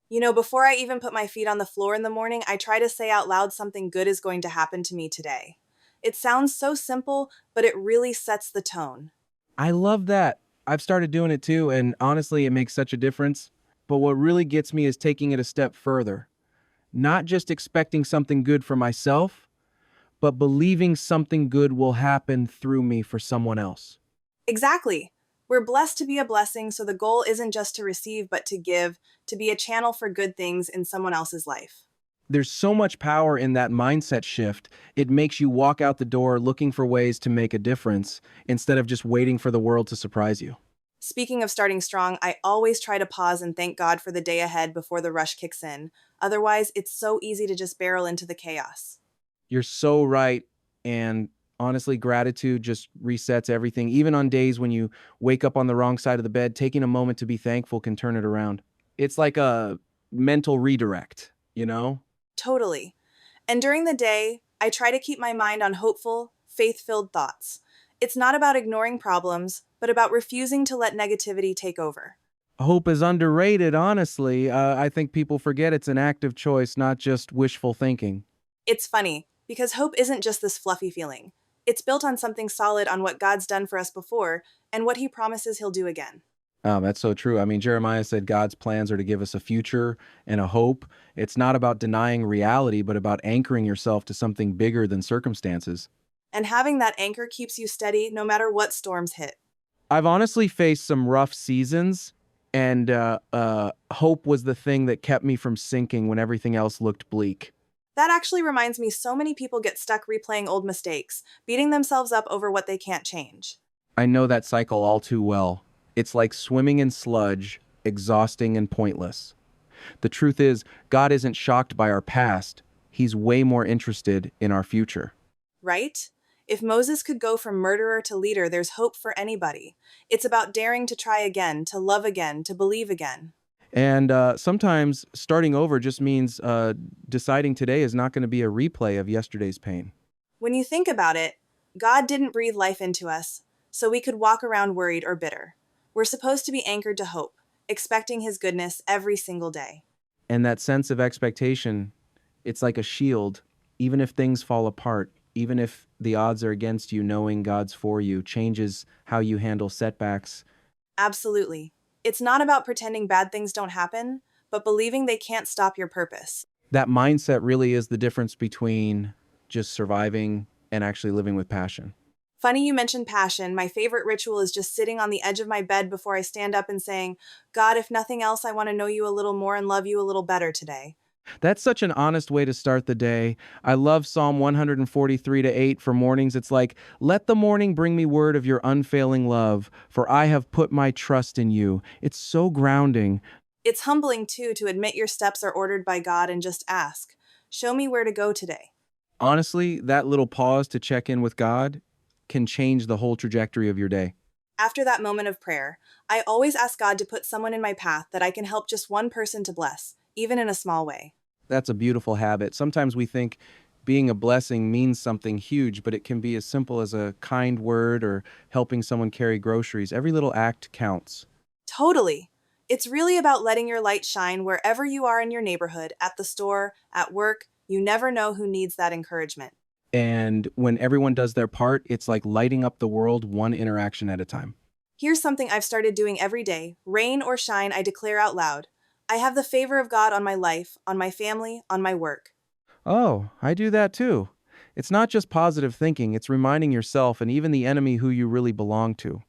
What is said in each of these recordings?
Before I even put my feet on the floor in the morning, I try to say out loud something good is going to happen to me today. It sounds so simple, but it really sets the tone. I love that. I've started doing it too, and honestly, it makes such a difference. But what really gets me is taking it a step further. Not just expecting something good for myself, but believing something good will happen through me for someone else. Exactly. We're blessed to be a blessing, so the goal isn't just to receive, but to give, to be a channel for good things in someone else's life. There's so much power in that mindset shift. It makes you walk out the door looking for ways to make a difference instead of just waiting for the world to surprise you. Speaking of starting strong, I always try to pause and thank God for the day ahead before the rush kicks in. Otherwise, it's so easy to just barrel into the chaos. You're so right. And honestly, gratitude just resets everything. Even on days when you wake up on the wrong side of the bed, taking a moment to be thankful can turn it around. It's like a mental redirect, you know? Totally. And during the day, I try to keep my mind on hopeful, faith filled thoughts. It's not about ignoring problems, but about refusing to let negativity take over. Hope is underrated, honestly. I think people forget it's an active choice, not just wishful thinking. It's funny, because hope isn't just this fluffy feeling. It's built on something solid on what God's done for us before and what he promises he'll do again. Oh, that's so true. I mean, Jeremiah said God's plans are to give us a future and a hope. It's not about denying reality, but about anchoring yourself to something bigger than circumstances. And having that anchor keeps you steady no matter what storms hit. I've honestly faced some rough seasons, and hope was the thing that kept me from sinking when everything else looked bleak. That actually reminds me so many people get stuck replaying old mistakes, beating themselves up over what they can't change. I know that cycle all too well. It's like swimming in sludge, exhausting and pointless. The truth is, God isn't shocked by our past. He's way more interested in our future. Right? If Moses could go from murderer to leader, there's hope for anybody. It's about daring to try again, to love again, to believe again. And sometimes starting over just means deciding today is not going to be a replay of yesterday's pain. When you think about it, God didn't breathe life into us, so we could walk around worried or bitter. We're supposed to be anchored to hope, expecting his goodness every single day. And that sense of expectation, it's like a shield. Even if things fall apart, even if the odds are against you, knowing God's for you changes how you handle setbacks. Absolutely. It's not about pretending bad things don't happen, but believing they can't stop your purpose. That mindset really is the difference between just surviving and actually living with passion. Funny you mentioned passion. My favorite ritual is just sitting on the edge of my bed before I stand up and saying, God, if nothing else, I want to know you a little more and love you a little better today. That's such an honest way to start the day. I love Psalm 143 to 8 for mornings. It's like, let the morning bring me word of your unfailing love, for I have put my trust in you. It's so grounding. It's humbling, too, to admit your steps are ordered by God and just ask, show me where to go today. Honestly, that little pause to check in with God can change the whole trajectory of your day. After that moment of prayer, I always ask God to put someone in my path that I can help just one person to bless, even in a small way. That's a beautiful habit. Sometimes we think being a blessing means something huge, but it can be as simple as a kind word or helping someone carry groceries. Every little act counts. Totally. It's really about letting your light shine wherever you are in your neighborhood, at the store, at work. You never know who needs that encouragement. And when everyone does their part, it's like lighting up the world one interaction at a time. Here's something I've started doing every day. Rain or shine, I declare out loud. I have the favor of God on my life, on my family, on my work. Oh, I do that too. It's not just positive thinking, it's reminding yourself and even the enemy who you really belong to.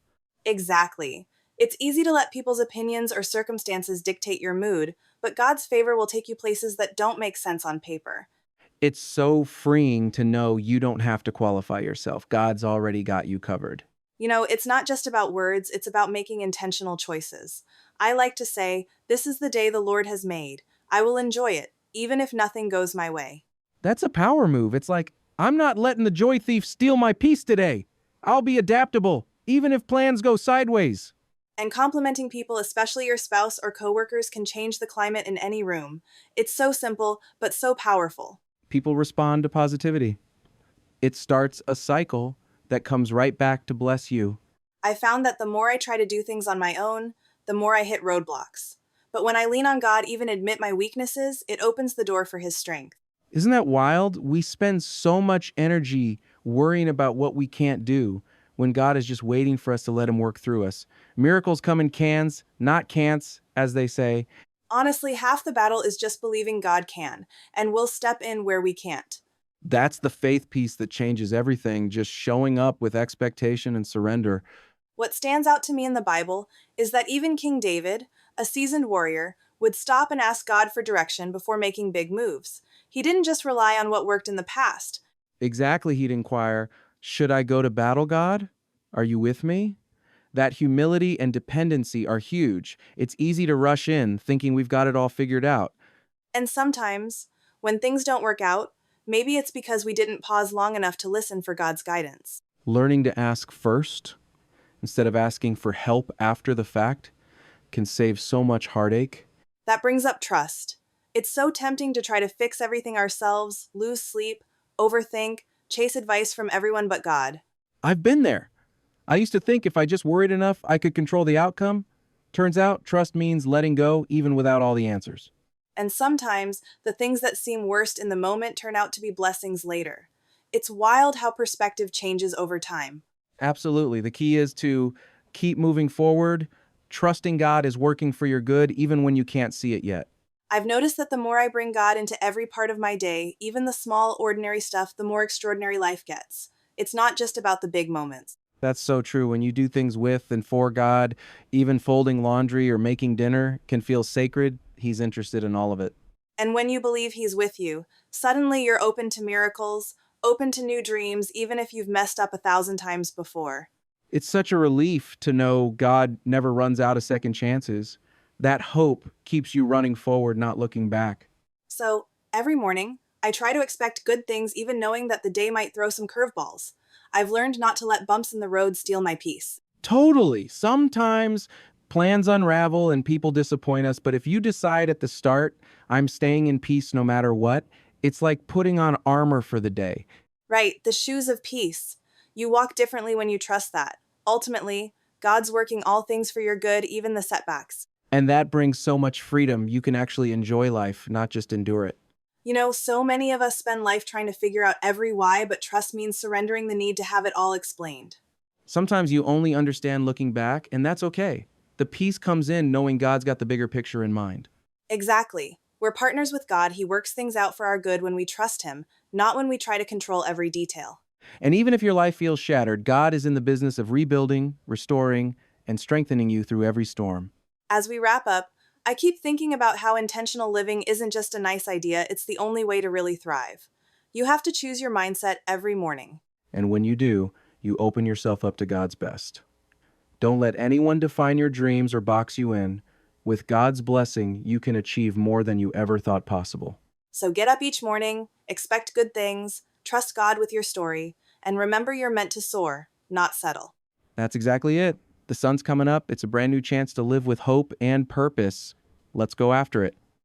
Exactly. It's easy to let people's opinions or circumstances dictate your mood, but God's favor will take you places that don't make sense on paper. It's so freeing to know you don't have to qualify yourself. God's already got you covered. It's not just about words, it's about making intentional choices. I like to say, this is the day the Lord has made. I will enjoy it, even if nothing goes my way. That's a power move. It's like, I'm not letting the joy thief steal my peace today. I'll be adaptable, even if plans go sideways. And complimenting people, especially your spouse or coworkers, can change the climate in any room. It's so simple, but so powerful. People respond to positivity. It starts a cycle that comes right back to bless you. I found that the more I try to do things on my own, the more I hit roadblocks. But when I lean on God, even admit my weaknesses, it opens the door for His strength. Isn't that wild? We spend so much energy worrying about what we can't do when God is just waiting for us to let Him work through us. Miracles come in cans, not can'ts, as they say. Honestly, half the battle is just believing God can, and we'll step in where we can't. That's the faith piece that changes everything, just showing up with expectation and surrender. What stands out to me in the Bible is that even King David, a seasoned warrior, would stop and ask God for direction before making big moves. He didn't just rely on what worked in the past. Exactly, he'd inquire, should I go to battle, God? Are you with me? That humility and dependency are huge. It's easy to rush in thinking we've got it all figured out. And sometimes, when things don't work out, maybe it's because we didn't pause long enough to listen for God's guidance. Learning to ask first instead of asking for help after the fact can save so much heartache. That brings up trust. It's so tempting to try to fix everything ourselves, lose sleep, overthink, chase advice from everyone but God. I've been there. I used to think if I just worried enough, I could control the outcome. Turns out, trust means letting go even without all the answers. And sometimes, the things that seem worst in the moment turn out to be blessings later. It's wild how perspective changes over time. Absolutely. The key is to keep moving forward. Trusting God is working for your good even when you can't see it yet. I've noticed that the more I bring God into every part of my day, even the small, ordinary stuff, the more extraordinary life gets. It's not just about the big moments. That's so true. When you do things with and for God, even folding laundry or making dinner can feel sacred. He's interested in all of it. And when you believe He's with you, suddenly you're open to miracles, open to new dreams, even if you've messed up 1,000 times before. It's such a relief to know God never runs out of second chances. That hope keeps you running forward, not looking back. So, every morning, I try to expect good things even knowing that the day might throw some curveballs. I've learned not to let bumps in the road steal my peace. Totally. Sometimes plans unravel and people disappoint us, but if you decide at the start, I'm staying in peace no matter what, it's like putting on armor for the day. Right, the shoes of peace. You walk differently when you trust that. Ultimately, God's working all things for your good, even the setbacks. And that brings so much freedom. You can actually enjoy life, not just endure it. You know, so many of us spend life trying to figure out every why, but trust means surrendering the need to have it all explained. Sometimes you only understand looking back, and that's okay. The peace comes in knowing God's got the bigger picture in mind. Exactly. We're partners with God. He works things out for our good when we trust Him, not when we try to control every detail. And even if your life feels shattered, God is in the business of rebuilding, restoring, and strengthening you through every storm. As we wrap up, I keep thinking about how intentional living isn't just a nice idea, it's the only way to really thrive. You have to choose your mindset every morning. And when you do, you open yourself up to God's best. Don't let anyone define your dreams or box you in. With God's blessing, you can achieve more than you ever thought possible. So get up each morning, expect good things, trust God with your story, and remember you're meant to soar, not settle. That's exactly it. The sun's coming up. It's a brand new chance to live with hope and purpose. Let's go after it.